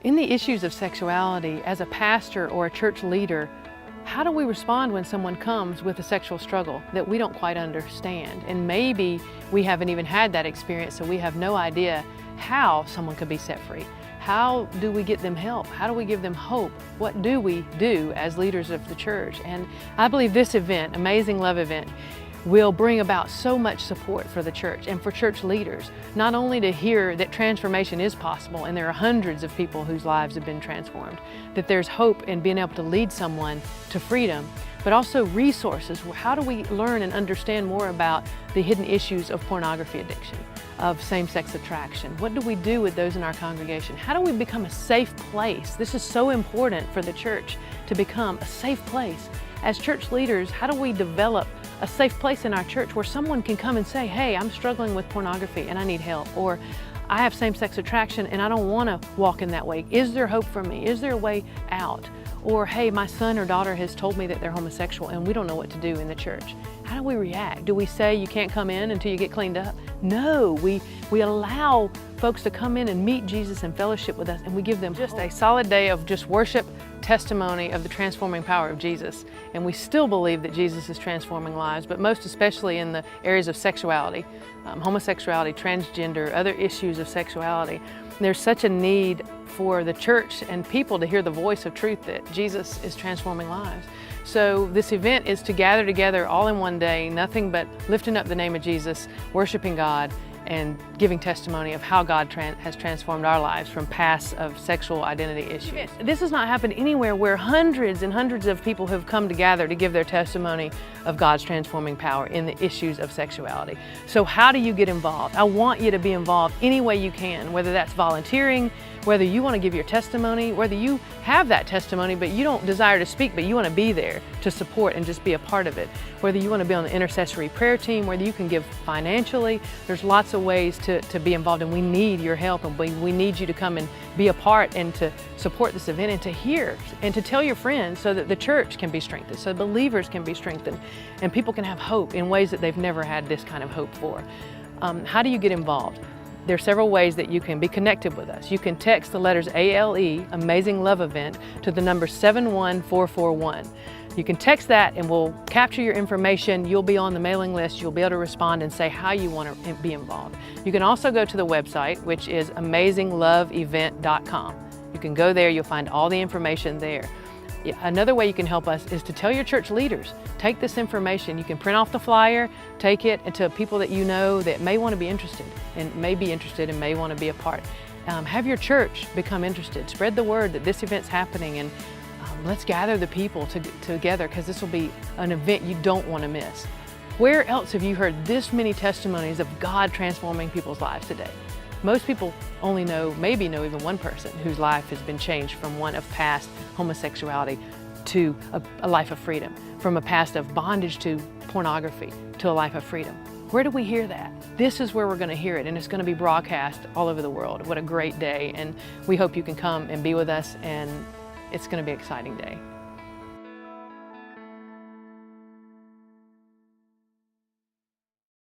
In the issues of sexuality, as a pastor or a church leader, how do we respond when someone comes with a sexual struggle that we don't quite understand? And maybe we haven't even had that experience, so we have no idea how someone could be set free. How do we get them help? How do we give them hope? What do we do as leaders of the church? And I believe this event, Amazing Love Event, will bring about so much support for the church and for church leaders, not only to hear that transformation is possible and there are hundreds of people whose lives have been transformed, that there's hope in being able to lead someone to freedom, but also resources. How do we learn and understand more about the hidden issues of pornography addiction, of same-sex attraction? What do we do with those in our congregation? How do we become a safe place? This is so important for the church to become a safe place. As church leaders, how do we develop a safe place in our church where someone can come and say, hey, I'm struggling with pornography and I need help, or I have same-sex attraction and I don't want to walk in that way. Is there hope for me? Is there a way out? Or, hey, my son or daughter has told me that they're homosexual and we don't know what to do in the church. How do we react? Do we say you can't come in until you get cleaned up? No, we allow folks to come in and meet Jesus and fellowship with us, and we give them just a solid day of just worship, testimony of the transforming power of Jesus. And we still believe that Jesus is transforming lives, but most especially in the areas of sexuality, homosexuality, transgender, other issues of sexuality. There's such a need for the church and people to hear the voice of truth that Jesus is transforming lives. So this event is to gather together all in one day, nothing but lifting up the name of Jesus, worshiping God, and giving testimony of how God has transformed our lives from past of sexual identity issues. This has not happened anywhere where hundreds and hundreds of people have come together to give their testimony of God's transforming power in the issues of sexuality. So how do you get involved? I want you to be involved any way you can, whether that's volunteering, whether you want to give your testimony, whether you have that testimony but you don't desire to speak but you want to be there to support and just be a part of it, whether you want to be on the intercessory prayer team, whether you can give financially. There's lots of ways to be involved, and we need your help, and we need you to come and be a part and to support this event and to hear and to tell your friends so that the church can be strengthened, so believers can be strengthened, and people can have hope in ways that they've never had this kind of hope for. How do you get involved? There are several ways that you can be connected with us. You can text the letters ALE, Amazing Love Event, to the number 71441. You can text that and we'll capture your information. You'll be on the mailing list. You'll be able to respond and say how you want to be involved. You can also go to the website, which is amazingloveevent.com. You can go there, you'll find all the information there. Another way you can help us is to tell your church leaders. Take this information. You can print off the flyer, take it to people that you know that may want to be interested and may want to be a part. Have your church become interested. Spread the word that this event's happening, and let's gather the people together, because this will be an event you don't want to miss. Where else have you heard this many testimonies of God transforming people's lives today? Most people only maybe know even one person whose life has been changed from one of past homosexuality to a life of freedom, from a past of bondage to pornography to a life of freedom. Where do we hear that? This is where we're going to hear it, and it's going to be broadcast all over the world. What a great day, and we hope you can come and be with us, and it's going to be an exciting day.